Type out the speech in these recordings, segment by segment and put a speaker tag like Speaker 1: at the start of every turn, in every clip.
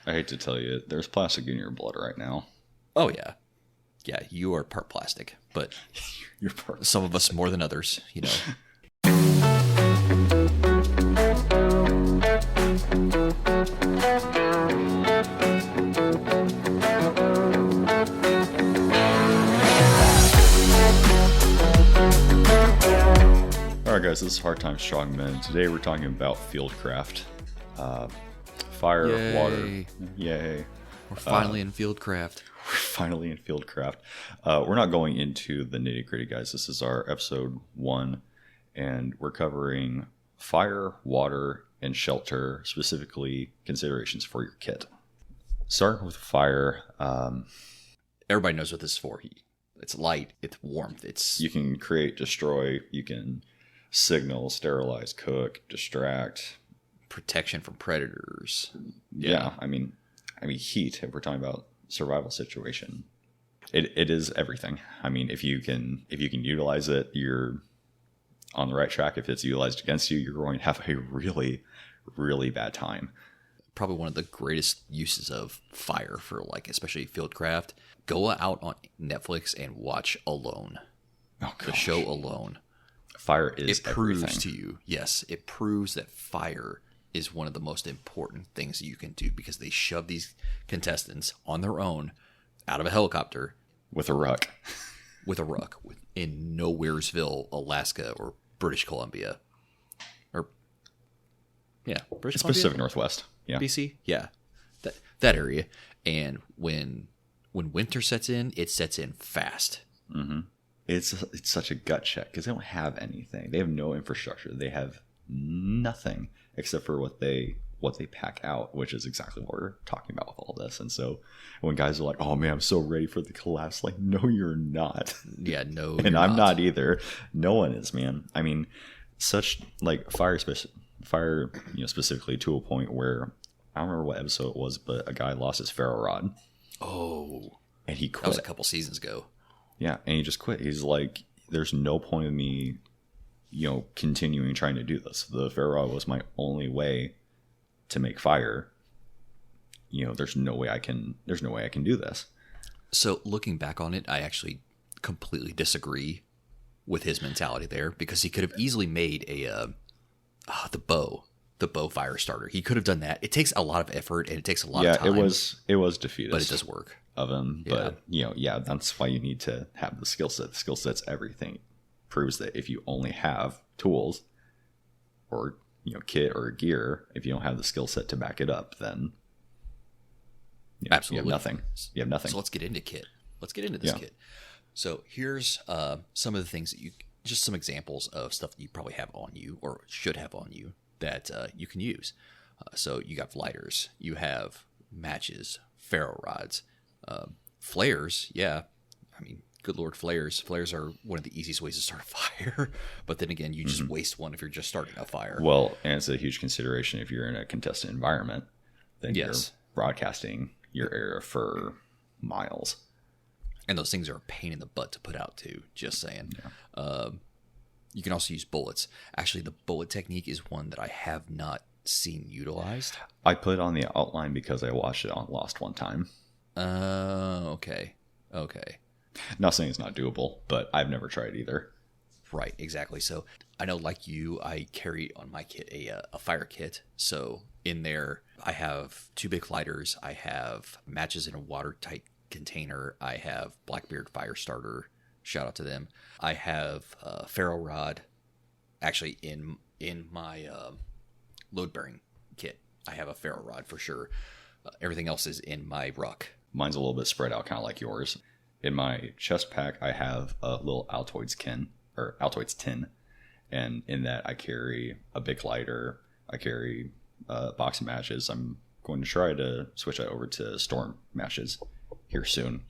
Speaker 1: I hate to tell you, there's plastic in your blood right now.
Speaker 2: Oh, yeah. Yeah, you are part plastic, but
Speaker 1: You're part.
Speaker 2: some of us more than others, you know.
Speaker 1: Alright guys, this is Hard Times Strong Men. Today we're talking about Fieldcraft. Fire,
Speaker 2: Yay.
Speaker 1: water. Yay.
Speaker 2: We're finally in Fieldcraft.
Speaker 1: We're finally in Fieldcraft. We're not going into the nitty gritty, guys. This is our episode 1, and we're covering fire, water, and shelter, specifically considerations for your kit. Starting with fire.
Speaker 2: Everybody knows what this is for. It's light, it's warmth, it's...
Speaker 1: You can create, destroy, you can signal, sterilize, cook, distract.
Speaker 2: protection from predators.
Speaker 1: Yeah, I mean heat, if we're talking about survival situation. It is everything. I mean, if you can utilize it, you're on the right track. If it's utilized against you, you're going to have a really, really bad time.
Speaker 2: Probably one of the greatest uses of fire for, like, especially Fieldcraft. Go out on Netflix and watch Alone.
Speaker 1: Oh,
Speaker 2: the show Alone.
Speaker 1: Fire is
Speaker 2: it proves
Speaker 1: everything.
Speaker 2: to you, yes, it proves that fire is one of the most important things that you can do, because they shove these contestants on their own out of a helicopter
Speaker 1: with a ruck.
Speaker 2: In Nowheresville, Alaska, or British Columbia. Or, yeah, British Columbia?
Speaker 1: Pacific Northwest. Yeah.
Speaker 2: BC? Yeah. That area. And when winter sets in, it sets in fast.
Speaker 1: Mm-hmm. It's such a gut check because they don't have anything. They have no infrastructure. They have nothing except for what they pack out, which is exactly what we're talking about with all this. And so when guys are like, "Oh man, I'm so ready for the collapse," like, no, you're not.
Speaker 2: Yeah, no,
Speaker 1: and I'm not either. No one is, man. I mean, such like fire, specifically to a point where I don't remember what episode it was, but a guy lost his ferro rod.
Speaker 2: Oh,
Speaker 1: and he quit.
Speaker 2: That was a couple seasons ago.
Speaker 1: Yeah, and he just quit. He's like, "There's no point in me, continuing trying to do this. The ferro rod was my only way to make fire. There's no way I can do this."
Speaker 2: So looking back on it, I actually completely disagree with his mentality there, because he could have easily made the bow fire starter. He could have done that. It takes a lot of effort and it takes a lot of time.
Speaker 1: Yeah, it was defeatist,
Speaker 2: but it does work
Speaker 1: of him.
Speaker 2: Yeah.
Speaker 1: But that's why you need to have the skill set. The skill set's everything. Proves that if you only have tools or kit or gear, if you don't have the skill set to back it up, then
Speaker 2: absolutely
Speaker 1: you have nothing. You have nothing.
Speaker 2: So let's get into kit. Let's get into this kit. So here's some of the things that just some examples of stuff that you probably have on you or should have on you that you can use. So you got lighters, you have matches, ferro rods, flares. Yeah, I mean, good Lord, flares. Flares are one of the easiest ways to start a fire. But then again, you just waste one if you're just starting a fire.
Speaker 1: Well, and it's a huge consideration if you're in a contested environment. Then you're broadcasting your area for miles.
Speaker 2: And those things are a pain in the butt to put out too, just saying. Yeah. You can also use bullets. Actually, the bullet technique is one that I have not seen utilized.
Speaker 1: I put it on the outline because I watched it on Lost one time.
Speaker 2: Okay.
Speaker 1: Not saying it's not doable, but I've never tried either.
Speaker 2: Right, exactly. So I know, like you, I carry on my kit a fire kit. So in there, I have 2 big lighters. I have matches in a watertight container. I have Blackbeard fire starter. Shout out to them. I have a ferro rod. Actually, in my load bearing kit, I have a ferro rod for sure. Everything else is in my ruck.
Speaker 1: Mine's a little bit spread out, kind of like yours. In my chest pack, I have a little Altoids tin, and in that I carry a big lighter. I carry a box of matches. I'm going to try to switch that over to storm matches here soon.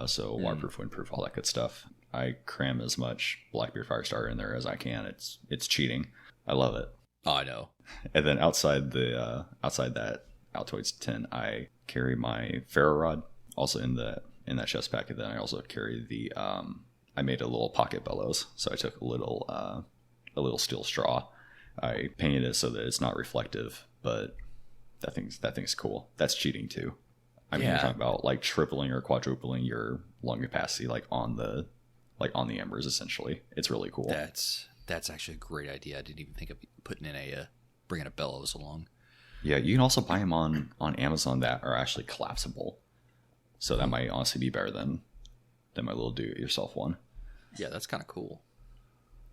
Speaker 1: So waterproof, windproof, all that good stuff. I cram as much Blackbeard fire starter in there as I can. It's cheating. I love it.
Speaker 2: Oh, I know.
Speaker 1: And then outside that Altoids tin, I carry my ferro rod also in that chest pack. And then I also carry the I made a little pocket bellows. So I took a little steel straw. I painted it so that it's not reflective, but that thing's cool. That's cheating too. I mean,
Speaker 2: Yeah.
Speaker 1: you're talking about like tripling or quadrupling your lung capacity, like on the embers. Essentially, it's really cool.
Speaker 2: That's actually a great idea. I didn't even think of putting in bringing a bellows along.
Speaker 1: Yeah, you can also buy them on Amazon that are actually collapsible. So that might honestly be better than my little do-it-yourself one.
Speaker 2: Yeah, that's kind of cool.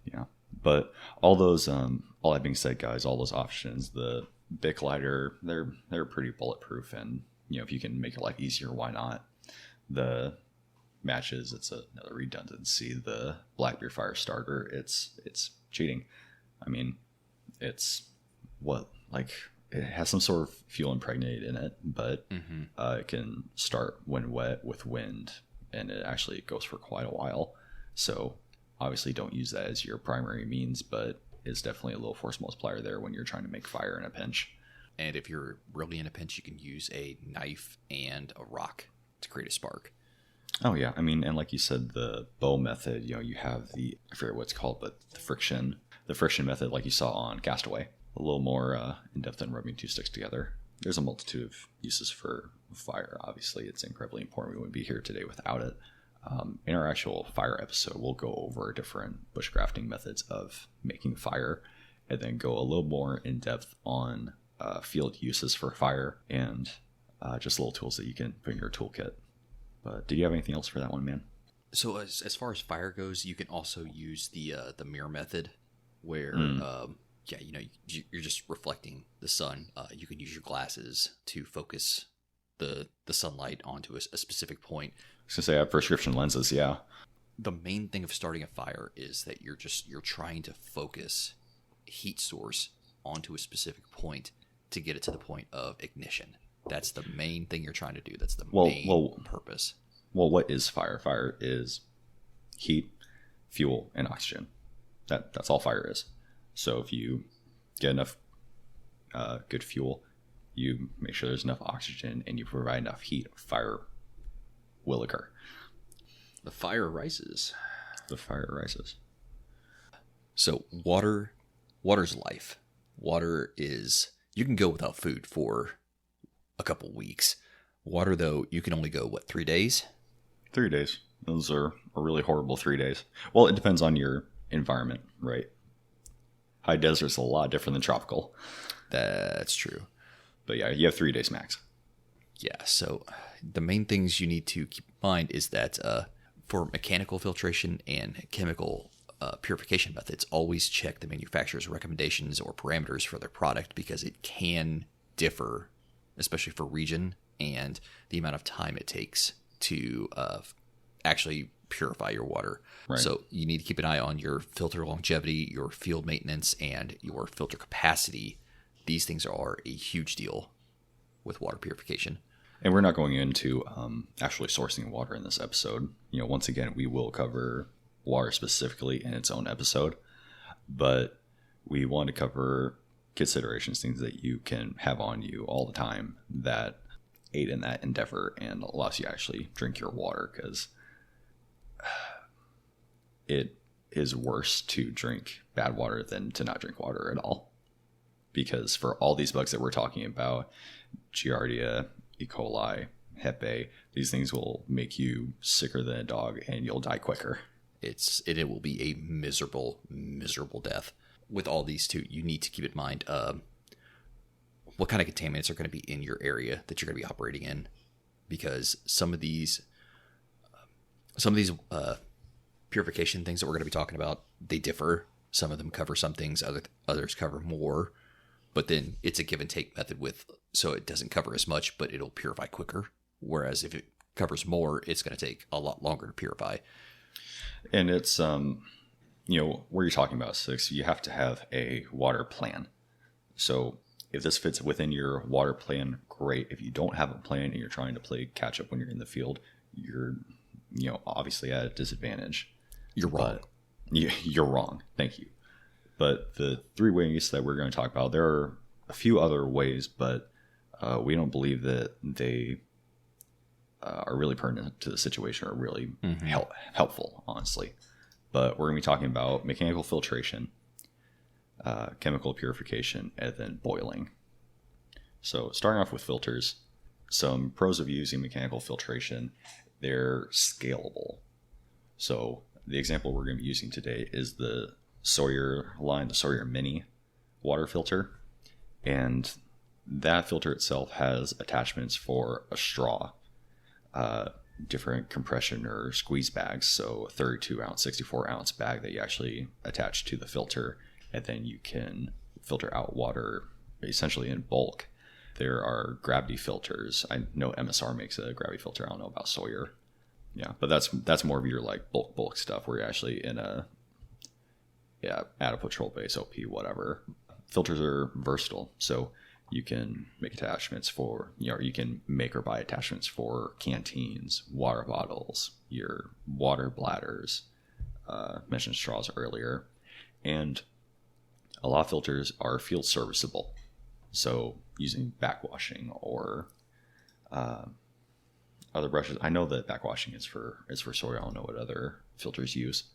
Speaker 1: Yeah, but all those, all that being said, guys, all those options, the Bic lighter, they're pretty bulletproof, and if you can make your life easier, why not? The matches, it's another redundancy. The Blackbeard fire starter, it's cheating. I mean, it's it has some sort of fuel impregnated in it, but it can start when wet with wind, and it actually goes for quite a while. So obviously don't use that as your primary means, but it's definitely a little force multiplier there when you're trying to make fire in a pinch.
Speaker 2: And if you're really in a pinch, you can use a knife and a rock to create a spark.
Speaker 1: Oh yeah, I mean, and like you said, the bow method, you have I forget what it's called, but the friction method, like you saw on Castaway, a little more in depth than rubbing two sticks together. There's a multitude of uses for fire. Obviously, it's incredibly important. We wouldn't be here today without it. In our actual fire episode, we'll go over different bushcrafting methods of making fire, and then go a little more in depth on field uses for fire and just little tools that you can put in your toolkit. But did you have anything else for that one, man?
Speaker 2: So as far as fire goes, you can also use the mirror method, where you're just reflecting the sun. You can use your glasses to focus the sunlight onto a specific point.
Speaker 1: I was gonna say I have prescription lenses. Yeah.
Speaker 2: The main thing of starting a fire is that you're trying to focus heat source onto a specific point to get it to the point of ignition. That's the main thing you're trying to do. That's the main purpose.
Speaker 1: Well, what is fire? Fire is heat, fuel, and oxygen. That's all fire is. So if you get enough good fuel, you make sure there's enough oxygen, and you provide enough heat, fire will occur.
Speaker 2: The fire rises.
Speaker 1: The fire rises.
Speaker 2: So water's life. Water is, you can go without food for a couple weeks. Water, though, you can only go, 3 days?
Speaker 1: 3 days. Those are a really horrible 3 days. Well, it depends on your environment, right? High desert's a lot different than tropical.
Speaker 2: That's true.
Speaker 1: But yeah, you have 3 days max.
Speaker 2: Yeah, so the main things you need to keep in mind is that for mechanical filtration and chemical purification methods, always check the manufacturer's recommendations or parameters for their product, because it can differ, especially for region and the amount of time it takes to actually purify your water.
Speaker 1: Right.
Speaker 2: So you need to keep an eye on your filter longevity, your field maintenance, and your filter capacity. These things are a huge deal with water purification.
Speaker 1: And we're not going into actually sourcing water in this episode. Once again, we will cover water specifically in its own episode, but we want to cover considerations, things that you can have on you all the time that aid in that endeavor and allows you to actually drink your water, because it is worse to drink bad water than to not drink water at all. Because for all these bugs that we're talking about, Giardia, E. coli, Hep A, these things will make you sicker than a dog, and you'll die quicker.
Speaker 2: It will be a miserable, miserable death. With all these too, you need to keep in mind what kind of contaminants are going to be in your area that you're going to be operating in, because some of these purification things that we're going to be talking about, they differ. Some of them cover some things, others cover more. But then it's a give and take method so it doesn't cover as much, but it'll purify quicker. Whereas if it covers more, it's going to take a lot longer to purify.
Speaker 1: And it's, where you're talking about, Six, you have to have a water plan. So if this fits within your water plan, great. If you don't have a plan and you're trying to play catch up when you're in the field, you're, obviously at a disadvantage.
Speaker 2: You're wrong.
Speaker 1: You're wrong. Thank you. But the 3 ways that we're going to talk about, there are a few other ways, but we don't believe that they are really pertinent to the situation or really helpful, honestly. But we're going to be talking about mechanical filtration, chemical purification, and then boiling. So starting off with filters, some pros of using mechanical filtration, they're scalable. So the example we're going to be using today is the Sawyer line, the Sawyer Mini water filter. And that filter itself has attachments for a straw, different compression or squeeze bags. So a 32 ounce, 64 ounce bag that you actually attach to the filter, and then you can filter out water essentially in bulk. There are gravity filters. I know MSR makes a gravity filter. I don't know about Sawyer. Yeah, but that's more of your like bulk stuff where you're actually in a at a patrol base, OP, whatever. Filters are versatile, so you can make attachments for, you can make or buy attachments for canteens, water bottles, your water bladders, mentioned straws earlier, and a lot of filters are field serviceable. So using backwashing or other brushes. I know that backwashing is for Sawyer. I don't know what other filters use,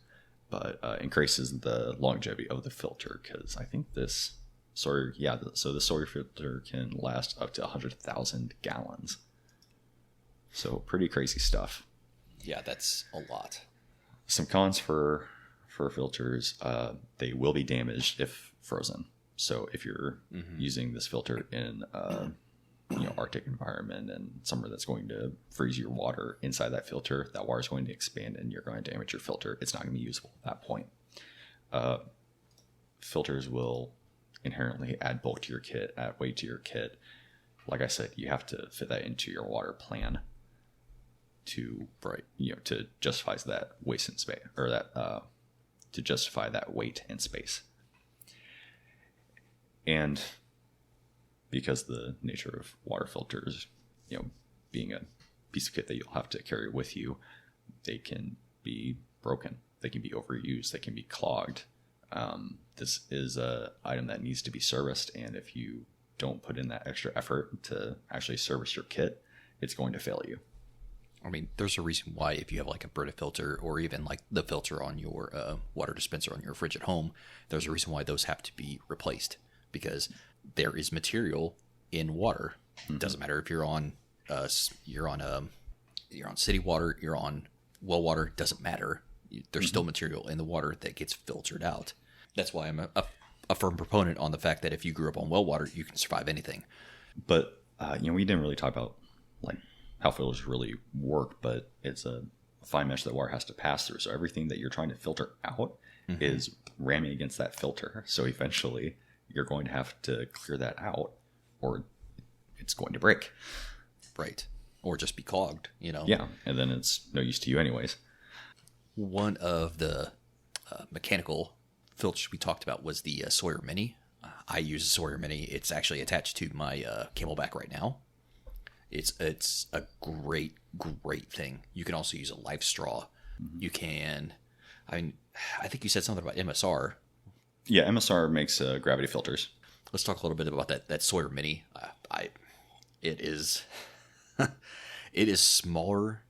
Speaker 1: but increases the longevity of the filter, because I think this Sawyer, so the Sawyer filter can last up to 100,000 gallons. So pretty crazy stuff.
Speaker 2: Yeah, that's a lot.
Speaker 1: Some cons for filters, they will be damaged if frozen. So if you're using this filter in Arctic environment and somewhere that's going to freeze your water inside that filter, that water is going to expand and you're going to damage your filter. It's not going to be usable at that point. Filters will inherently add bulk to your kit, add weight to your kit. Like I said, you have to fit that into your water plan to to justify that waste in space, or that to justify that weight and space. And because the nature of water filters, being a piece of kit that you'll have to carry with you, they can be broken, they can be overused, they can be clogged. This is a item that needs to be serviced, and if you don't put in that extra effort to actually service your kit, it's going to fail you.
Speaker 2: I mean, there's a reason why if you have like a Brita filter, or even like the filter on your water dispenser on your fridge at home, there's a reason why those have to be replaced, because there is material in water. It doesn't matter if you're on city water, you're on well water, doesn't matter. There's still material in the water that gets filtered out. That's why I'm a firm proponent on the fact that if you grew up on well water, you can survive anything.
Speaker 1: But we didn't really talk about like how filters really work, but it's a fine mesh that water has to pass through. So everything that you're trying to filter out is ramming against that filter. So eventually you're going to have to clear that out, or it's going to break.
Speaker 2: Right. Or just be clogged,
Speaker 1: Yeah, and then it's no use to you anyways.
Speaker 2: One of the mechanical filters we talked about was the Sawyer Mini. I use a Sawyer Mini. It's actually attached to my Camelback right now. It's a great thing. You can also use a life straw. You can, I think you said something about MSR.
Speaker 1: Yeah, MSR makes gravity filters.
Speaker 2: Let's talk a little bit about that Sawyer Mini. It is it is smaller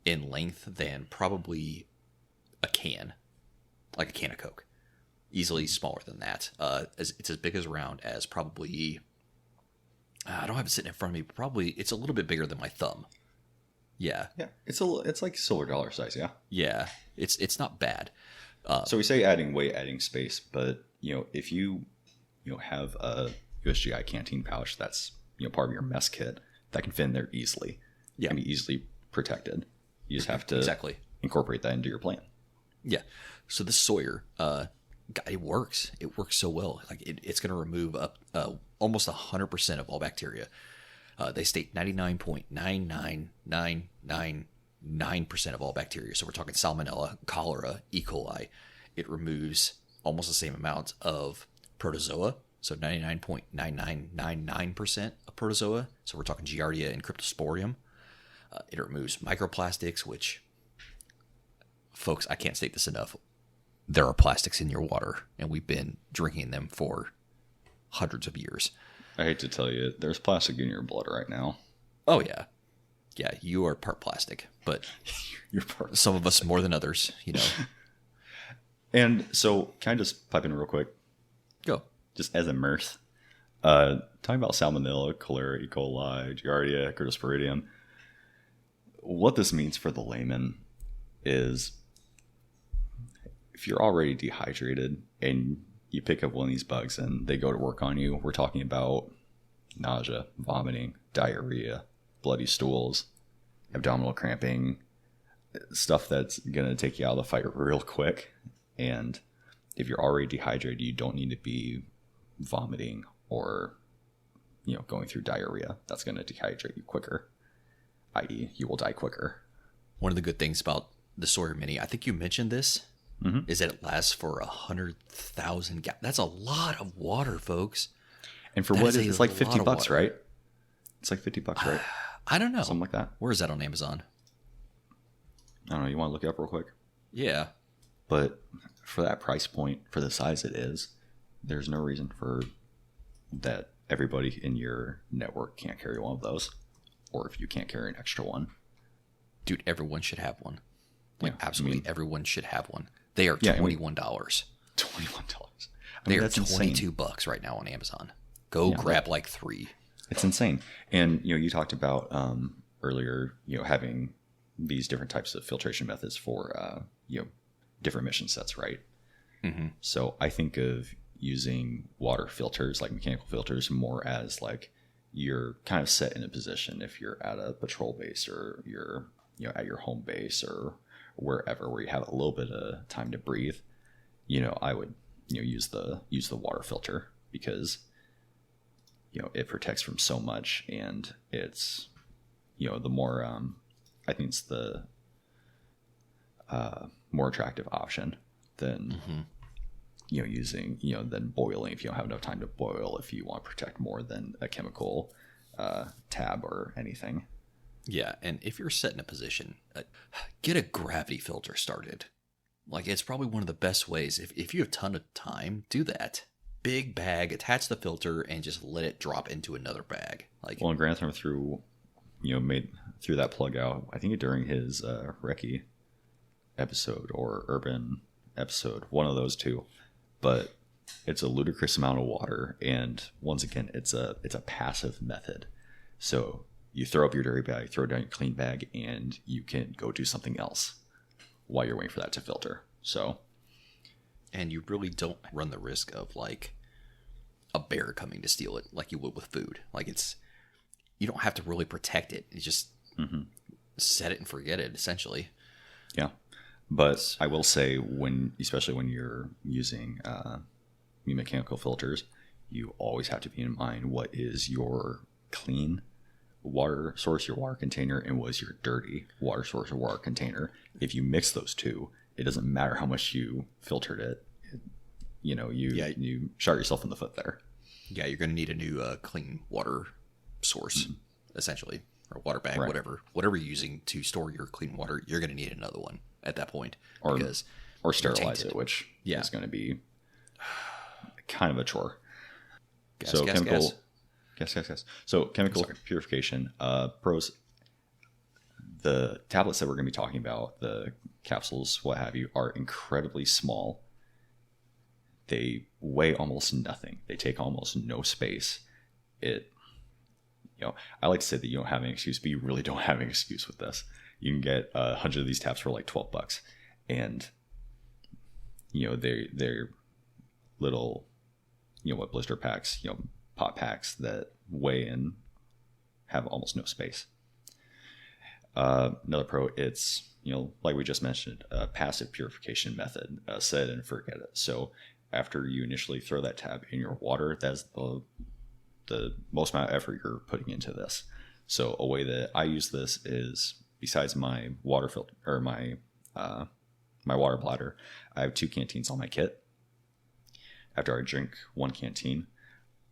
Speaker 2: in length than probably a can, like a can of Coke. Easily smaller than that. It's as big as around as probably, I don't have it sitting in front of me, but probably it's a little bit bigger than my thumb. Yeah.
Speaker 1: Yeah, it's like silver dollar size, yeah.
Speaker 2: Yeah, it's not bad.
Speaker 1: So we say adding weight, adding space, but if you have a USGI canteen pouch that's part of your mess kit, that can fit in there easily. Yeah, can be easily protected. You just have to incorporate that into your plan.
Speaker 2: Yeah. So this Sawyer, it works. It works so well. Like it's going to remove up almost 100% of all bacteria. They state 99.99999% of all bacteria. So we're talking salmonella, cholera, E. coli. It removes almost the same amount of protozoa. So 99.9999% of protozoa. So we're talking Giardia and Cryptosporium. It removes microplastics, which, folks, I can't state this enough. There are plastics in your water, and we've been drinking them for hundreds of years.
Speaker 1: I hate to tell you, there's plastic in your blood right now.
Speaker 2: Oh, yeah. Yeah, you are part plastic, but
Speaker 1: you're part.
Speaker 2: Some of us more than others,
Speaker 1: And so, can I just pipe in real quick?
Speaker 2: Go.
Speaker 1: Just as a mirth. talking about Salmonella, Cholera, E. coli, Giardia, Curtisporidium. What this means for the layman is if you're already dehydrated and you pick up one of these bugs and they go to work on you, we're talking about nausea, vomiting, diarrhea, bloody stools, abdominal cramping, stuff that's going to take you out of the fight real quick. And if you're already dehydrated, you don't need to be vomiting or, going through diarrhea. That's going to dehydrate you quicker, i.e. you will die quicker.
Speaker 2: One of the good things about the Sawyer Mini, I think you mentioned this, is that it lasts for 100,000 gallons. That's a lot of water, folks.
Speaker 1: And for what it's like $50, right? It's like $50, right?
Speaker 2: I don't know.
Speaker 1: Something like that.
Speaker 2: Where is that on Amazon?
Speaker 1: I don't know. You want to look it up real quick?
Speaker 2: Yeah.
Speaker 1: But for that price point, for the size it is, there's no reason for that everybody in your network can't carry one of those. Or if you can't carry an extra one.
Speaker 2: Dude, everyone should have one. Like,
Speaker 1: Yeah,
Speaker 2: absolutely everyone should have one. They are $21.
Speaker 1: $21.
Speaker 2: They are $22 right now on Amazon. Go grab like 3.
Speaker 1: It's insane. And, you talked about earlier, having these different types of filtration methods for, different mission sets, right? Mm-hmm. So I think of using water filters, like mechanical filters, more as like you're kind of set in a position if you're at a patrol base or you're, at your home base or wherever where you have a little bit of time to breathe. I would, use the water filter because it protects from so much, and it's, the more, I think it's the more attractive option than, using, than boiling if you don't have enough time to boil, if you want to protect more than a chemical tab or anything.
Speaker 2: Yeah, and if you're set in a position, get a gravity filter started. Like, it's probably one of the best ways. If you have a ton of time, do that. Big bag, attach the filter, and just let it drop into another bag. Like,
Speaker 1: well, and Grant threw that plug out, I think during his Recce episode or Urban episode, one of those two. But it's a ludicrous amount of water, and once again, it's a passive method. So you throw up your dirty bag, throw down your clean bag, and you can go do something else while you're waiting for that to filter. So,
Speaker 2: and you really don't run the risk of like a bear coming to steal it like you would with food. Like, you don't have to really protect it. You just set it and forget it, essentially.
Speaker 1: Yeah. But I will say, especially when you're using mechanical filters, you always have to be in mind what is your clean water source, your water container, and what is your dirty water source or water container. If you mix those two, it doesn't matter how much you filtered it. You shot yourself in the foot there. Yeah,
Speaker 2: you're going to need a new clean water source, essentially, or water bag, right. Whatever you're using to store your clean water, you're going to need another one at that point,
Speaker 1: or sterilize it, which is going to be kind of a chore.
Speaker 2: Gas.
Speaker 1: So chemical purification. Pros. The tablets that we're going to be talking about, the capsules, what have you, are incredibly small. They weigh almost nothing. They take almost no space. I like to say that you don't have an excuse, but you really don't have an excuse with this. You can get 100 of these tabs for like $12, and they're little, blister packs, pot packs that weigh and have almost no space. Another pro, it's, like we just mentioned, a passive purification method, set it and forget it. So after you initially throw that tab in your water, that's the most amount of effort you're putting into this. So a way that I use this is, besides my water filter or my water bladder, I have 2 canteens on my kit. After I drink 1 canteen,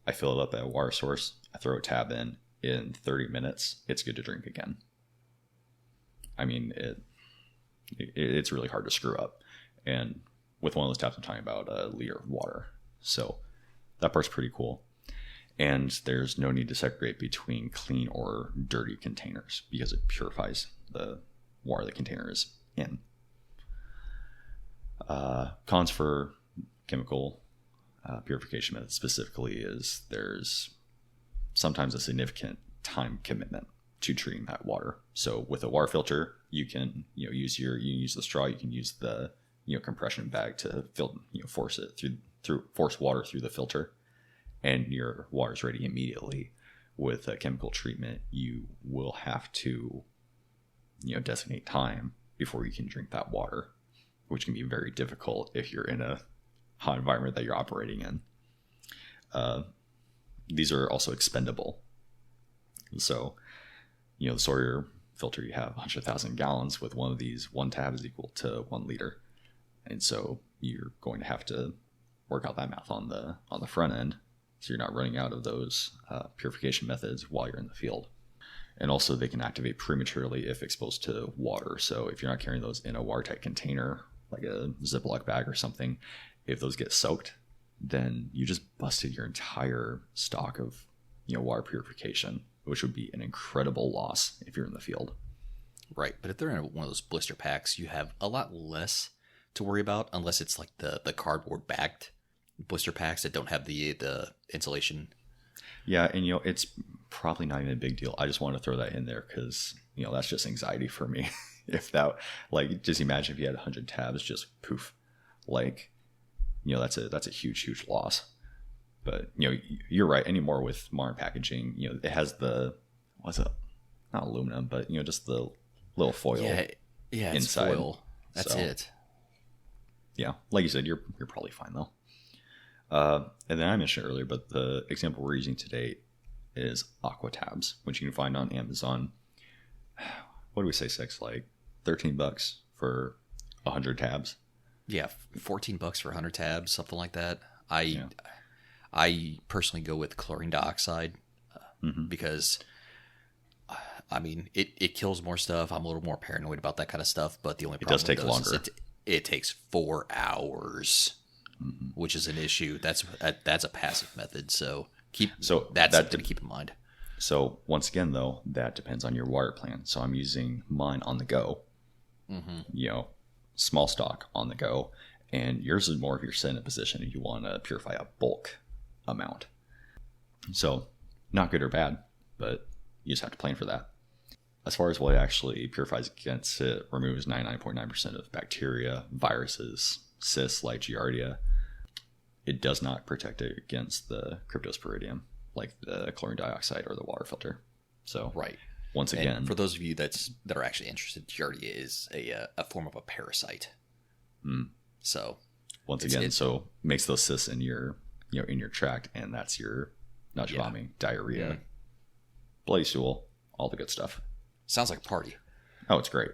Speaker 1: I fill it up at a water source. I throw a tab in 30 minutes, it's good to drink again. I mean, it's really hard to screw up. And with one of those tabs, I'm talking about a liter of water. So that part's pretty cool. And there's no need to segregate between clean or dirty containers because it purifies the water the container is in. Cons for chemical purification methods specifically is there's sometimes a significant time commitment to treating that water. So with a water filter, you can use the straw, you can use the compression bag to force it force water through the filter, and your water's ready immediately. With a chemical treatment, you will have to designate time before you can drink that water, which can be very difficult if you're in a hot environment that you're operating in. These are also expendable. So, the Sawyer filter, you have 100,000 gallons. With one of these, 1 tab is equal to 1 liter. And so you're going to have to work out that math on the front end, so you're not running out of those purification methods while you're in the field. And also they can activate prematurely if exposed to water. So if you're not carrying those in a watertight container, like a Ziploc bag or something, if those get soaked, then you just busted your entire stock of water purification, which would be an incredible loss if you're in the field.
Speaker 2: Right, but if they're in one of those blister packs, you have a lot less to worry about, unless it's like the cardboard bagged blister packs that don't have the insulation.
Speaker 1: Yeah, and it's probably not even a big deal. I just wanted to throw that in there because that's just anxiety for me. If that, just imagine if you had 100 tabs, just poof, that's a huge loss. But you're right. Anymore with modern packaging, it has what's it? Not aluminum, but just the little foil.
Speaker 2: Yeah, it's
Speaker 1: inside.
Speaker 2: foil. That's it.
Speaker 1: Yeah, like you said, you're probably fine though. And then I mentioned earlier, but the example we're using today is aqua tabs, which you can find on Amazon. What do we say, Six? Like $13 for 100 tabs.
Speaker 2: Yeah, $14 for 100 tabs, something like that. I personally go with chlorine dioxide because, it kills more stuff. I'm a little more paranoid about that kind of stuff, but the only problem
Speaker 1: it does take longer.
Speaker 2: Is it takes 4 hours, which is an issue. That's a passive method, so that's something to keep in mind.
Speaker 1: So once again, though, that depends on your water plan. So I'm using mine on the go, small stock on the go, and yours is more if you're set in a position and you want to purify a bulk amount. So not good or bad, but you just have to plan for that. As far as what it actually purifies against, it removes 99.9% of bacteria, viruses, cysts like Giardia. It does not protect it against the cryptosporidium, like the chlorine dioxide or the water filter. So,
Speaker 2: right.
Speaker 1: Once again,
Speaker 2: and for those of you that are actually interested, Giardia is a form of a parasite. So,
Speaker 1: once again, so makes those cysts in your in your tract, and that's your nausea, vomiting, diarrhea, bloody stool, all the good stuff.
Speaker 2: Sounds like a party.
Speaker 1: Oh, it's great.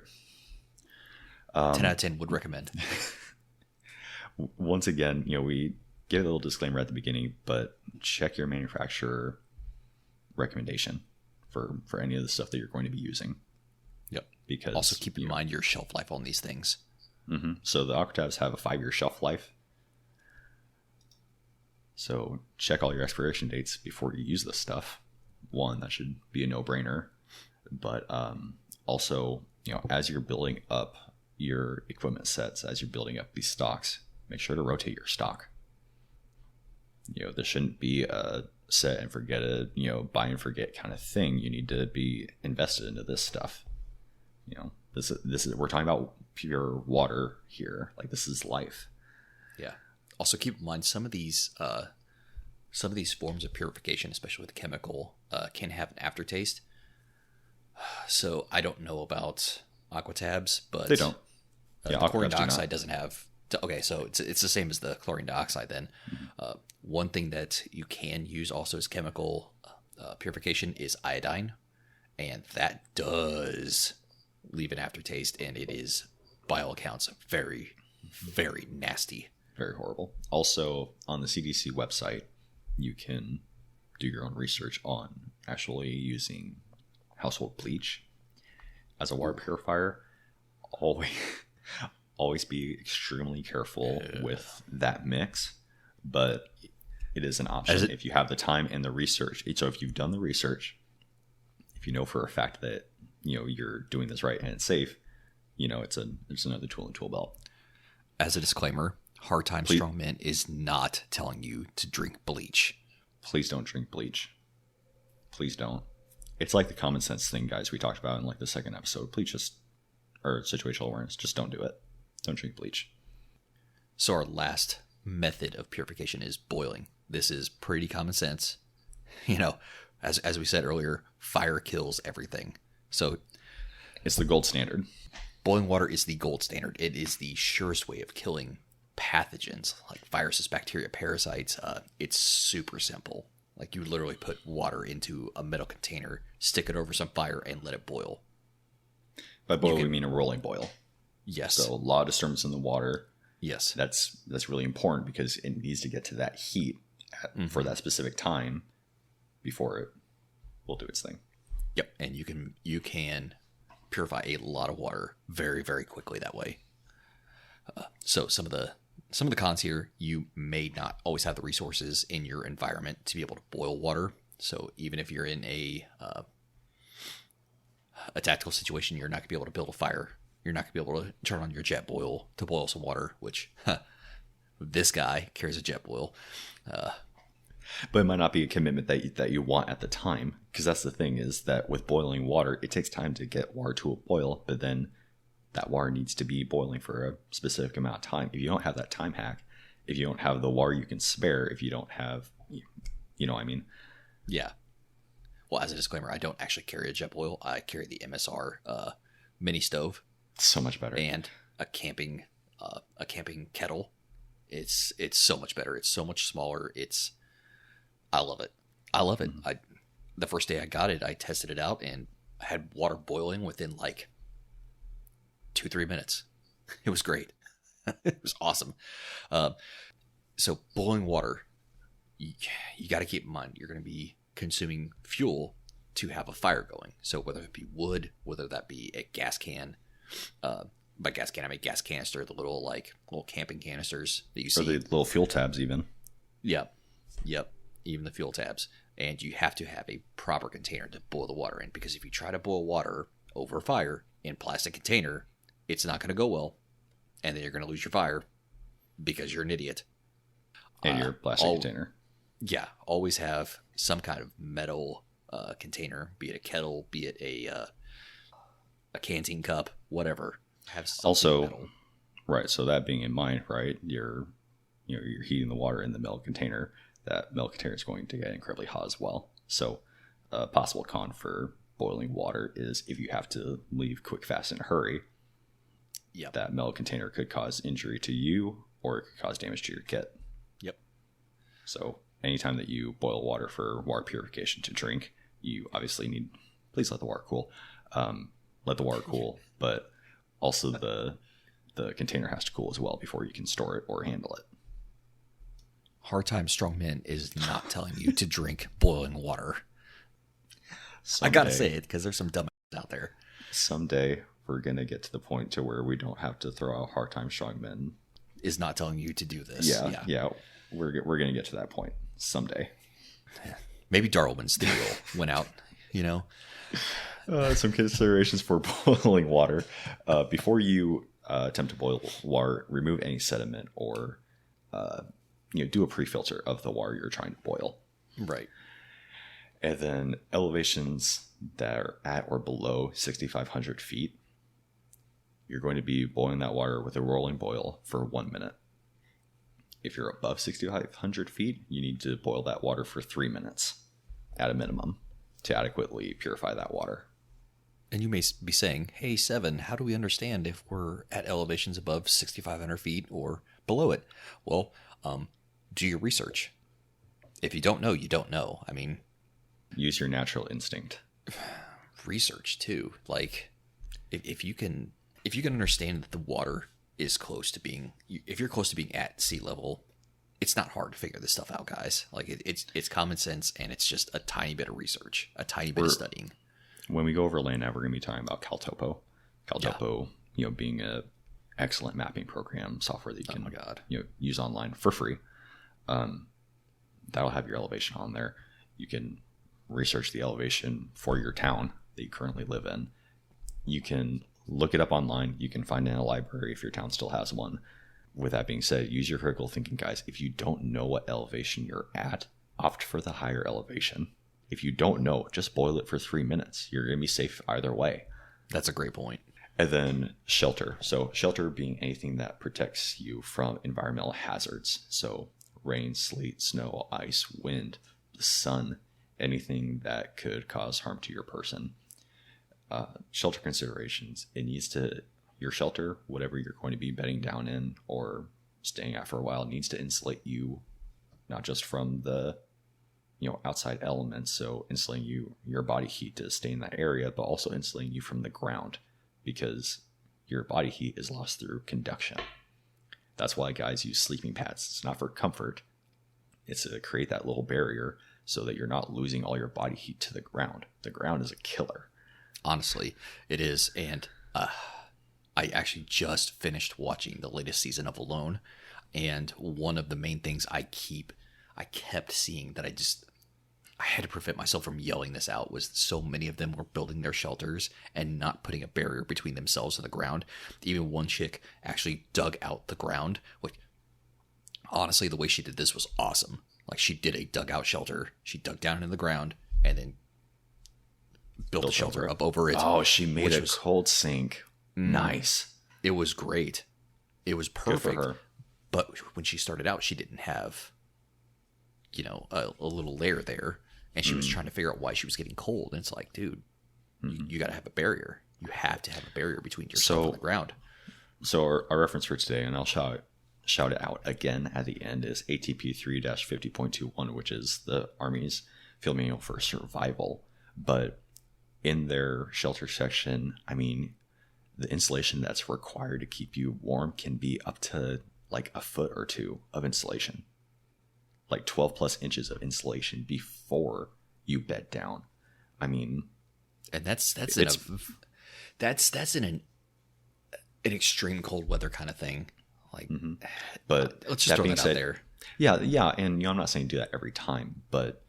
Speaker 2: 10 out of 10 would recommend.
Speaker 1: Once again, we give a little disclaimer at the beginning, but check your manufacturer recommendation for any of the stuff that you're going to be using.
Speaker 2: Yep.
Speaker 1: Because
Speaker 2: also keep in mind your shelf life on these things.
Speaker 1: So the aqua tabs have a 5-year shelf life. So check all your expiration dates before you use this stuff. One, that should be a no-brainer. But also, as you're building up your equipment sets, as you're building up these stocks, make sure to rotate your stock. This shouldn't be a set and forget it, buy and forget kind of thing. You need to be invested into this stuff. This is we're talking about pure water here. Like, this is life.
Speaker 2: Yeah. Also keep in mind some of these forms of purification, especially with chemical, can have an aftertaste. So I don't know about aqua tabs, but
Speaker 1: they don't.
Speaker 2: The chlorine dioxide doesn't have. Okay, so it's the same as the chlorine dioxide then. One thing that you can use also as chemical purification is iodine, and that does leave an aftertaste, and it is, by all accounts, very, very nasty.
Speaker 1: Very horrible. Also, on the CDC website, you can do your own research on actually using household bleach as a water purifier. Always be extremely careful with that mix, but it is an option if you have the time and the research. So if you've done the research, if you know for a fact that you're doing this right and it's safe, it's another tool in the tool belt.
Speaker 2: As a disclaimer, Hard Time Strong Men is not telling you to drink bleach.
Speaker 1: Please don't drink bleach. Please don't. It's like the common sense thing, guys, we talked about in like the second episode. Please just, or situational awareness, just don't do it. Don't drink bleach.
Speaker 2: So our last method of purification is boiling. This is pretty common sense. You know, as we said earlier, fire kills everything. So
Speaker 1: it's the gold standard.
Speaker 2: Boiling water is the gold standard. It is the surest way of killing pathogens like viruses, bacteria, parasites. It's super simple. Like you literally put water into a metal container, stick it over some fire, and let it boil.
Speaker 1: By boil, we mean a rolling boil.
Speaker 2: Yes.
Speaker 1: So a lot of disturbance in the water.
Speaker 2: Yes.
Speaker 1: That's really important because it needs to get to that heat for that specific time before it will do its thing.
Speaker 2: Yep. And you can purify a lot of water very, very quickly that way. So some of the cons here, you may not always have the resources in your environment to be able to boil water. So even if you're in a tactical situation, you're not going to be able to build a fire. You're not going to be able to turn on your jet boil to boil some water, which this guy carries a jet boil.
Speaker 1: But it might not be a commitment that you want at the time, because that's the thing is that with boiling water, it takes time to get water to a boil, but then that water needs to be boiling for a specific amount of time. If you don't have that time hack, if you don't have the water you can spare, if you don't have, you know what I mean?
Speaker 2: Yeah. Well, as a disclaimer, I don't actually carry a jet boil. I carry the MSR mini stove.
Speaker 1: So much better.
Speaker 2: And a camping kettle. It's so much better. It's so much smaller. I love it. I love it. Mm-hmm. The first day I got it, I tested it out and I had water boiling within like 2-3 minutes. It was great. It was awesome. So boiling water, you got to keep in mind, you're going to be consuming fuel to have a fire going. So whether it be wood, whether that be a gas can, by gas can I mean gas canister, the little camping canisters that you see,
Speaker 1: or the little fuel tabs even.
Speaker 2: Yep, even the fuel tabs. And you have to have a proper container to boil the water in, because if you try to boil water over fire in a plastic container, it's not going to go well, and then you're going to lose your fire because you're an idiot.
Speaker 1: And your plastic container.
Speaker 2: Yeah, always have some kind of metal container, be it a kettle, be it a canteen cup, whatever. Have something
Speaker 1: also
Speaker 2: metal.
Speaker 1: Right. So that being in mind, right, you're heating the water in the metal container. That metal container is going to get incredibly hot as well. So a possible con for boiling water is if you have to leave quick, fast, and hurry.
Speaker 2: Yep.
Speaker 1: That metal container could cause injury to you, or it could cause damage to your kit.
Speaker 2: Yep.
Speaker 1: So anytime that you boil water for water purification to drink, you obviously need, please let the water cool. Let the water cool, but also the container has to cool as well before you can store it or handle it.
Speaker 2: Hard Time Strong Men is not telling you to drink boiling water. Someday, I gotta say it because there's some dumb out there.
Speaker 1: Someday we're gonna get to the point to where we don't have to throw out Hard Time Strong Men.
Speaker 2: Is not telling you to do this.
Speaker 1: Yeah. We're gonna get to that point someday.
Speaker 2: Maybe Darwin's theory went out.
Speaker 1: Some considerations for boiling water. Before you attempt to boil water, remove any sediment or do a pre-filter of the water you're trying to boil.
Speaker 2: Right.
Speaker 1: And then elevations that are at or below 6,500 feet, you're going to be boiling that water with a rolling boil for 1 minute. If you're above 6,500 feet, you need to boil that water for 3 minutes at a minimum to adequately purify that water.
Speaker 2: And you may be saying, hey, Seven, how do we understand if we're at elevations above 6,500 feet or below it? Well, do your research. If you don't know, you don't know. I mean,
Speaker 1: use your natural instinct.
Speaker 2: Research too. Like, if you can understand that the water is close to being, if you're close to being at sea level, it's not hard to figure this stuff out, guys. Like it's common sense, and it's just a tiny bit of research, a tiny bit of studying. When
Speaker 1: we go over land nav, we're going to be talking about CalTopo. CalTopo, being a excellent mapping program software that you can use online for free. That'll have your elevation on there. You can research the elevation for your town that you currently live in. You can look it up online. You can find it in a library if your town still has one. With that being said, use your critical thinking, guys. If you don't know what elevation you're at, opt for the higher elevation. If you don't know, just boil it for 3 minutes. You're going to be safe either way.
Speaker 2: That's a great point.
Speaker 1: And then shelter. So shelter being anything that protects you from environmental hazards. So rain, sleet, snow, ice, wind, the sun, anything that could cause harm to your person. Shelter considerations. It needs to, your shelter, whatever you're going to be bedding down in or staying at for a while, needs to insulate you, not just from the outside elements, so insulating your body heat to stay in that area, but also insulating you from the ground, because your body heat is lost through conduction. That's why guys use sleeping pads. It's not for comfort. It's to create that little barrier so that you're not losing all your body heat to the ground. The ground is a killer.
Speaker 2: Honestly, it is. And I actually just finished watching the latest season of Alone, and one of the main things I kept seeing that I had to prevent myself from yelling this out was so many of them were building their shelters and not putting a barrier between themselves and the ground. Even one chick actually dug out the ground. Like, honestly, the way she did this was awesome. Like, she did a dugout shelter. She dug down into the ground and then built a shelter up over it.
Speaker 1: Oh, she made a cold sink. Nice.
Speaker 2: It was great. It was perfect.
Speaker 1: Good for her.
Speaker 2: But when she started out, she didn't have, a little layer there. And she was trying to figure out why she was getting cold. And it's like, dude, you got to have a barrier. You have to have a barrier between yourself and the ground.
Speaker 1: So our reference for today, and I'll shout it out again at the end, is ATP 3-50.21, which is the Army's field manual for survival. But in their shelter section, I mean, the insulation that's required to keep you warm can be up to like a foot or two of insulation. Like 12 plus inches of insulation before you bed down. I mean,
Speaker 2: and that's in an extreme cold weather kind of thing. Like,
Speaker 1: but
Speaker 2: let's just throw that out there.
Speaker 1: Yeah, and I'm not saying do that every time, but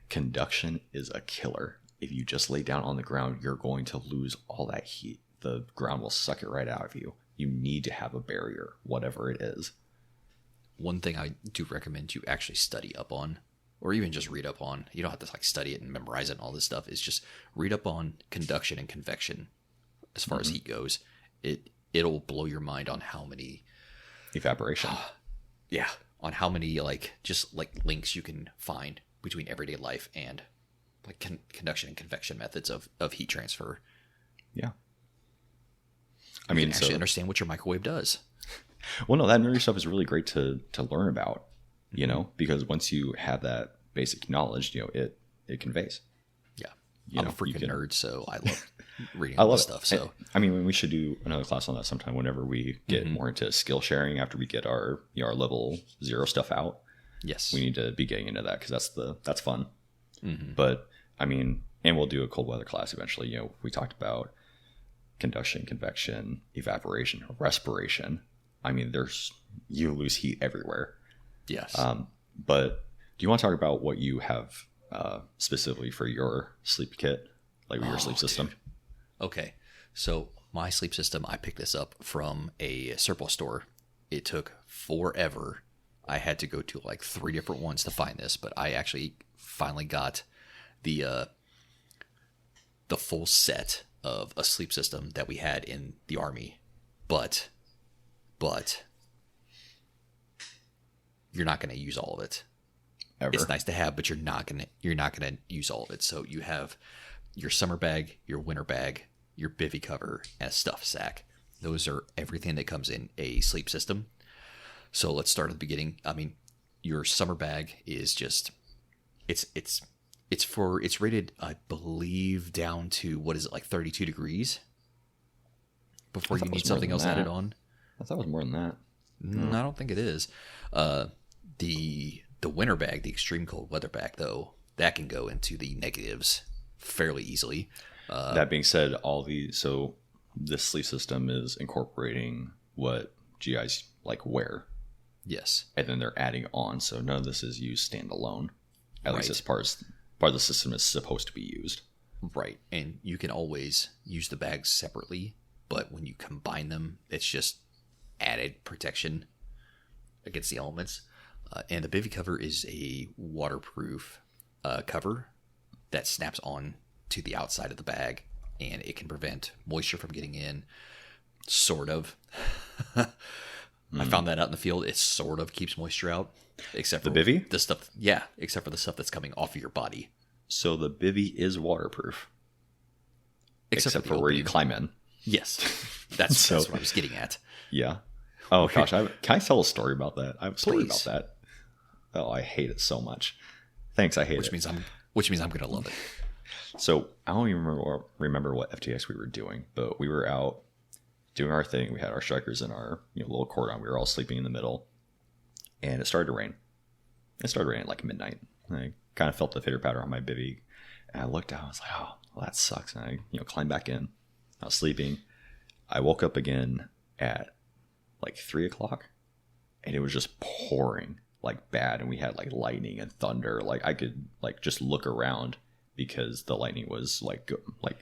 Speaker 1: conduction is a killer. If you just lay down on the ground, you're going to lose all that heat. The ground will suck it right out of you. You need to have a barrier, whatever it is.
Speaker 2: One thing I do recommend you actually study up on, or even just read up on, you don't have to like study it and memorize it and all this stuff, is just read up on conduction and convection as far as heat goes. It'll blow your mind on how many
Speaker 1: evaporation.
Speaker 2: On how many just links you can find between everyday life and like conduction and convection methods of heat transfer.
Speaker 1: Yeah.
Speaker 2: I mean, actually understand what your microwave does.
Speaker 1: Well, no, that nerdy stuff is really great to learn about, because once you have that basic knowledge, it conveys.
Speaker 2: Yeah. I'm a freaking nerd, so I love reading
Speaker 1: all this
Speaker 2: stuff. So,
Speaker 1: I mean, we should do another class on that sometime whenever we get more into skill sharing after we get our level 0 stuff out.
Speaker 2: Yes.
Speaker 1: We need to be getting into that because that's fun. But I mean, and we'll do a cold weather class eventually. We talked about conduction, convection, evaporation, respiration. I mean, you lose heat everywhere.
Speaker 2: Yes.
Speaker 1: But do you want to talk about what you have specifically for your sleep kit, like your sleep system?
Speaker 2: Dude. Okay. So my sleep system, I picked this up from a surplus store. It took forever. I had to go to like 3 different ones to find this, but I actually finally got the full set of a sleep system that we had in the Army. But you're not going to use all of it.
Speaker 1: Ever.
Speaker 2: It's nice to have, but you're not going to use all of it. So you have your summer bag, your winter bag, your bivy cover, and a stuff sack. Those are everything that comes in a sleep system. So let's start at the beginning. I mean, your summer bag is just it's rated, I believe, down to what is it, like 32 degrees before you need something else added on.
Speaker 1: I thought it was more than that.
Speaker 2: I don't think it is. The winter bag, the extreme cold weather bag, though, that can go into the negatives fairly easily.
Speaker 1: That being said, so this sleep system is incorporating what GIs wear.
Speaker 2: Yes.
Speaker 1: And then they're adding on, so none of this is used standalone. At least as part of the system is supposed to be used.
Speaker 2: Right. And you can always use the bags separately, but when you combine them, it's just added protection against the elements. And the bivy cover is a waterproof cover. that snaps on to the outside of the bag, and it can prevent moisture from getting in. Sort of. I found that out in the field. It sort of keeps moisture out, except for
Speaker 1: the bivy.
Speaker 2: The stuff, yeah, except for the stuff that's coming off of your body.
Speaker 1: So the bivy is waterproof, except for where you climb in.
Speaker 2: Yes, that's what I was getting at.
Speaker 1: Yeah. Oh gosh, can I tell a story about that? I have a story
Speaker 2: Please.
Speaker 1: about that. Oh, I hate it so much. Thanks, I hate
Speaker 2: Which
Speaker 1: it.
Speaker 2: means I'm gonna love it.
Speaker 1: So I don't even remember what FTX we were doing, but we were out doing our thing. We had our strikers in our little cordon. We were all sleeping in the middle, and it started to rain. It started raining at like midnight. I kind of felt the pitter patter on my bivy, and I looked out. I was like, "Oh, well, that sucks." And I climbed back in. I was sleeping. I woke up again at like 3 o'clock, and it was just pouring like bad, and we had like lightning and thunder. Like I could like just look around because the lightning was like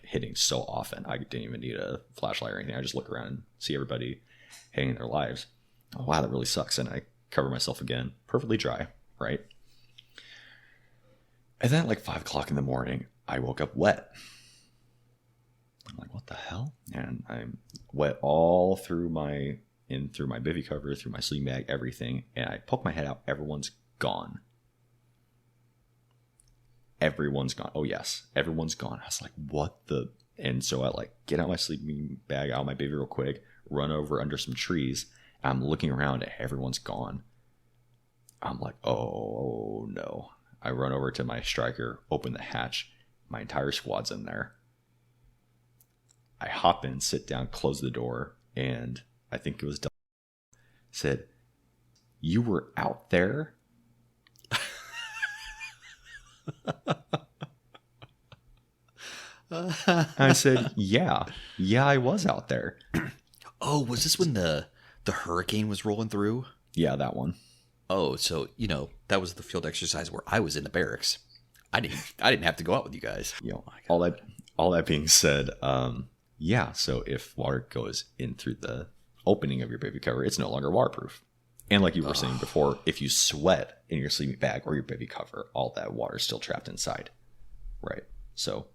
Speaker 1: hitting so often. I didn't even need a flashlight or anything. I just look around and see everybody hanging their lives. Oh, wow, that really sucks. And I cover myself again, perfectly dry, right? And then at like 5 o'clock in the morning, I woke up wet. I'm like, what the hell? And I'm wet all through my bivy cover, through my sleeping bag, everything. And I poke my head out. Everyone's gone. Everyone's gone. Oh yes, everyone's gone. I was like, what the? And so I like get out my sleeping bag, out of my bivy real quick, run over under some trees. I'm looking around and everyone's gone. I'm like, oh no. I run over to my striker, open the hatch. My entire squad's in there. I hop in, sit down, close the door, and I think it was Doug said, "You were out there?" I said, yeah, I was out there.
Speaker 2: Oh, was this when the hurricane was rolling through?
Speaker 1: Yeah, that one.
Speaker 2: Oh, so that was the field exercise where I was in the barracks. I didn't have to go out with you guys.
Speaker 1: All that being said, yeah. So if water goes in through the opening of your bivy cover, it's no longer waterproof. And like you were saying before, if you sweat in your sleeping bag or your bivy cover, all that water is still trapped inside, right? So,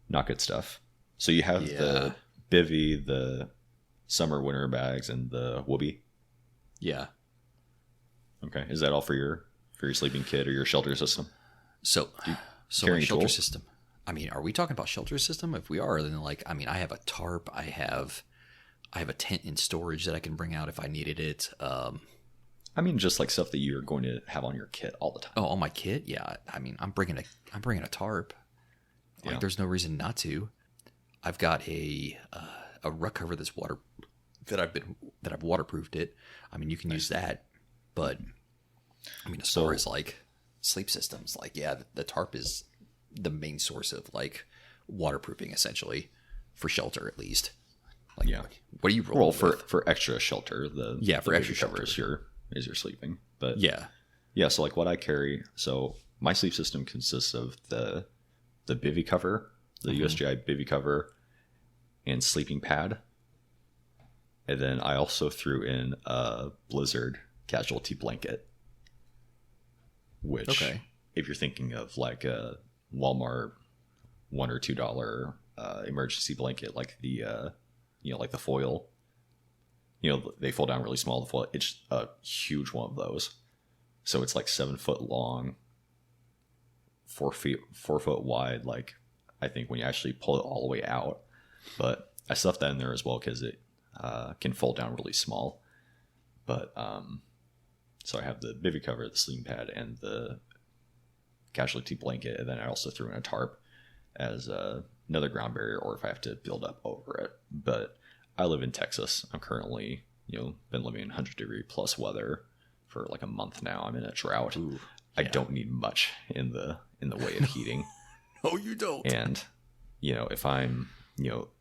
Speaker 1: not good stuff. So you have the bivy, the summer winter bags, and the whoopee.
Speaker 2: Yeah.
Speaker 1: Okay, is that all for your sleeping kit or your shelter system?
Speaker 2: So my shelter system. I mean, are we talking about shelter system? If we are, then I have a tarp. I have a tent in storage that I can bring out if I needed it.
Speaker 1: I mean, just like stuff that you're going to have on your kit all the time.
Speaker 2: Oh, on my kit, yeah. I mean, I'm bringing a tarp. Like, there's no reason not to. I've got a rug cover that's that I've waterproofed it. I mean, you can use that, but I mean, as far as like sleep systems, like the tarp is the main source of like waterproofing essentially for shelter at least. Like, what do you roll
Speaker 1: for extra shelter?
Speaker 2: For extra
Speaker 1: cover is your sleeping, but
Speaker 2: yeah.
Speaker 1: So like what I carry, so my sleep system consists of the bivy cover, the USGI bivy cover, and sleeping pad, and then I also threw in a Blizzard casualty blanket, which if you're thinking of like a Walmart $1 or $2 emergency blanket, like the like the foil, they fold down really small. The foil, it's a huge one of those. So it's like 7 foot long, 4 foot wide. Like I think when you actually pull it all the way out, but I stuffed that in there as well because it can fold down really small. But so I have the bivy cover, the sleeping pad, and the casualty blanket, and then I also threw in a tarp as another ground barrier, or if I have to build up over it. But I live in Texas. I'm currently, been living in 100-degree plus weather for like a month now. I'm in a drought. Ooh, yeah. I don't need much in the way of heating.
Speaker 2: No, you don't.
Speaker 1: And if I'm,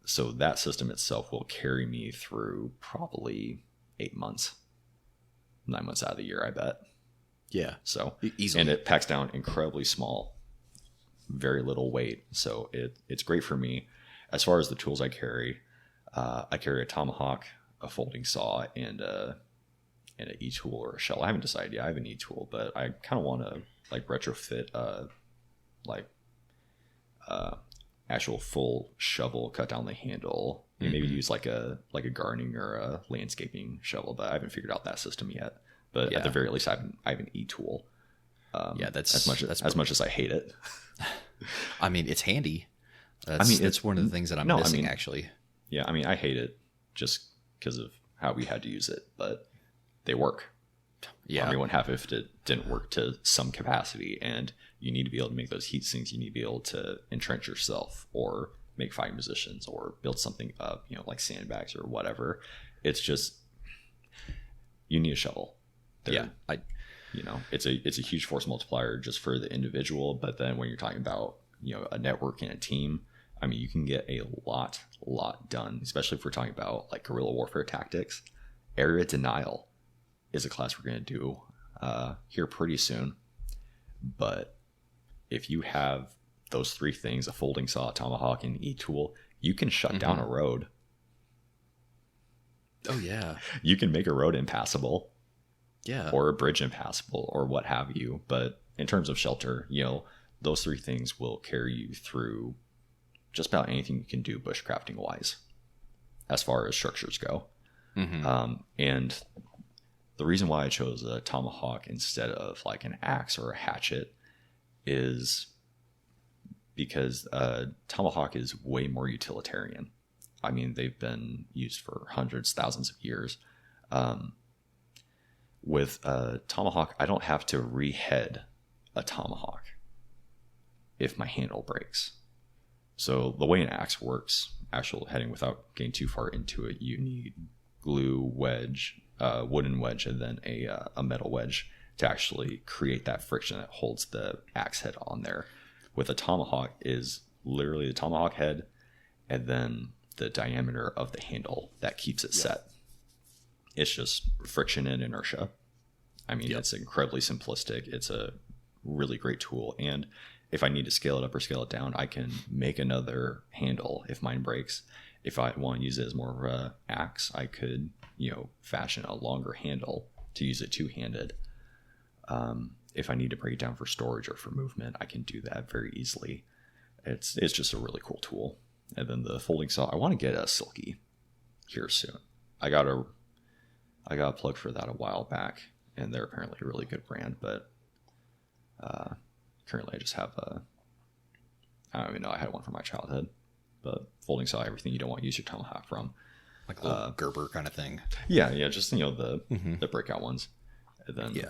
Speaker 1: so that system itself will carry me through probably 8 months, 9 months out of the year, I bet.
Speaker 2: Yeah.
Speaker 1: So
Speaker 2: easily.
Speaker 1: And it packs down incredibly small, very little weight. So it's great for me. As far as the tools I carry a tomahawk, a folding saw, and an e-tool or a shell. I haven't decided yet. I have an e-tool, but I kind of want to like retrofit like actual full shovel, cut down the handle. You maybe use like a gardening or a landscaping shovel, but I haven't figured out that system yet. But at the very least, I have an e-tool.
Speaker 2: That's
Speaker 1: as much as I hate it.
Speaker 2: I mean, it's handy. It's one of the things that I'm missing, actually.
Speaker 1: Yeah, I mean, I hate it just because of how we had to use it, but they work.
Speaker 2: Yeah.
Speaker 1: Army 1/2 it didn't work to some capacity, and you need to be able to make those heat sinks. You need to be able to entrench yourself or make fighting positions or build something up, like sandbags or whatever. It's just, you need a shovel. It's a huge force multiplier just for the individual, but then when you're talking about a network and a team, I mean, you can get a lot done, especially if we're talking about like guerrilla warfare tactics. Area denial is a class we're going to do here pretty soon, but if you have those 3 things, a folding saw, a tomahawk, and e-tool, you can shut down a road.
Speaker 2: Oh yeah,
Speaker 1: you can make a road impassable.
Speaker 2: Yeah.
Speaker 1: Or a bridge impassable or what have you. But in terms of shelter, those 3 things will carry you through just about anything you can do bushcrafting wise, as far as structures go. And the reason why I chose a tomahawk instead of like an axe or a hatchet is because tomahawk is way more utilitarian. I mean, they've been used for hundreds, thousands of years. With a tomahawk, I don't have to rehead a tomahawk if my handle breaks. So the way an axe works, actual heading without getting too far into it, you need glue, wedge, wooden wedge, and then a metal wedge to actually create that friction that holds the axe head on there. With a tomahawk is literally the tomahawk head and then the diameter of the handle that keeps it set. It's just friction and inertia. I mean, it's incredibly simplistic. It's a really great tool. And if I need to scale it up or scale it down, I can make another handle if mine breaks. If I want to use it as more of an axe, I could, fashion a longer handle to use it two-handed. If I need to break it down for storage or for movement, I can do that very easily. It's just a really cool tool. And then the folding saw, I want to get a Silky here soon. I got a plug for that a while back, and they're apparently a really good brand, but currently I just have I don't even know, I had one from my childhood, but folding saw, everything you don't want to use your tomahawk from.
Speaker 2: Like a little Gerber kind of thing.
Speaker 1: Yeah, just, the breakout ones. And then,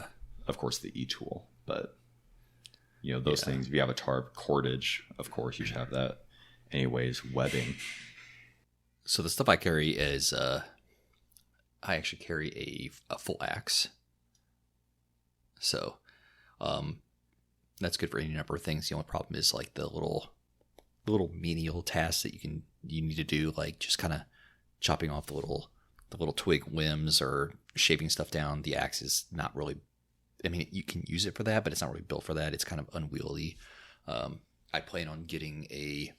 Speaker 1: of course, the e-tool, but, those things, if you have a tarp, cordage, of course, you should have that. Anyways, webbing.
Speaker 2: So the stuff I carry is, I actually carry a full axe. So, that's good for any number of things. The only problem is like the little menial tasks that you need to do, like just kind of chopping off the little twig limbs or shaving stuff down. The axe is not really, I mean, you can use it for that, but it's not really built for that. It's kind of unwieldy. I plan on getting a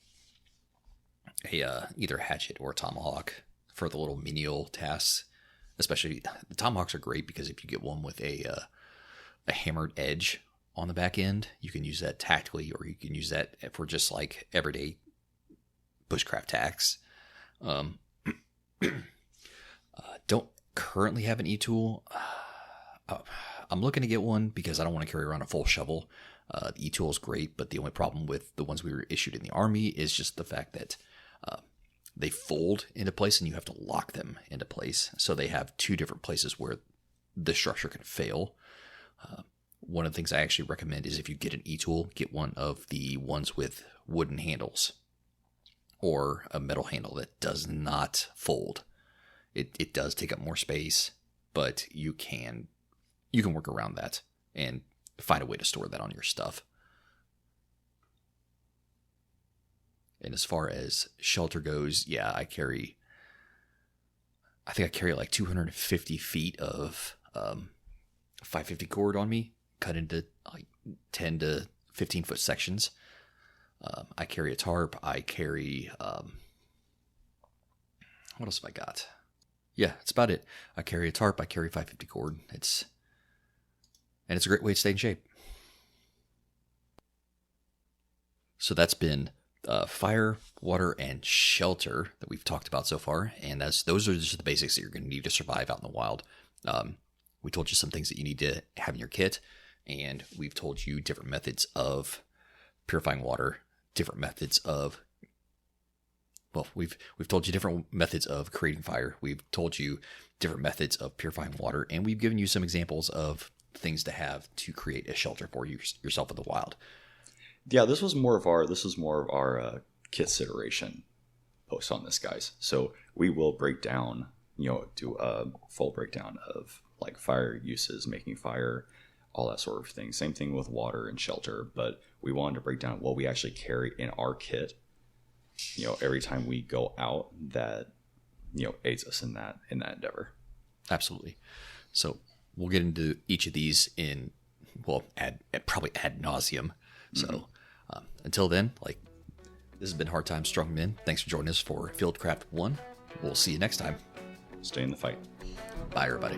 Speaker 2: either hatchet or a tomahawk for the little menial tasks. Especially the tomahawks are great because if you get one with a hammered edge on the back end, you can use that tactically, or you can use that for just like everyday bushcraft tacks. Don't currently have an e-tool. I'm looking to get one because I don't want to carry around a full shovel. The e-tool is great, but the only problem with the ones we were issued in the Army is just the fact that they fold into place and you have to lock them into place. So they have two different places where the structure can fail. One of the things I actually recommend is if you get an e-tool, get one of the ones with wooden handles or a metal handle that does not fold. It does take up more space, but you can work around that and find a way to store that on your stuff. And as far as shelter goes, I think I carry like 250 feet of 550 cord on me, cut into like 10 to 15 foot sections. I carry a tarp. I carry, what else have I got? Yeah, that's about it. I carry a tarp. I carry 550 cord. It's a great way to stay in shape. So that's been fire, water, and shelter that we've talked about so far. And those are just the basics that you're going to need to survive out in the wild. We told you some things that you need to have in your kit, and we've told you different methods of purifying water, different methods of we've told you different methods of creating fire. We've told you different methods of purifying water, and we've given you some examples of things to have to create a shelter for yourself in the wild.
Speaker 1: Yeah, this was more of our Kitsiderations post on this, guys. So we will break down, do a full breakdown of like fire uses, making fire, all that sort of thing. Same thing with water and shelter, but we wanted to break down what we actually carry in our kit, every time we go out that, aids us in that endeavor. Absolutely.
Speaker 2: So we'll get into each of these probably ad nauseum. So until then, this has been Hard Times, Strong Men. Thanks for joining us for Fieldcraft 1. We'll see you next time.
Speaker 1: Stay in the fight.
Speaker 2: Bye, everybody.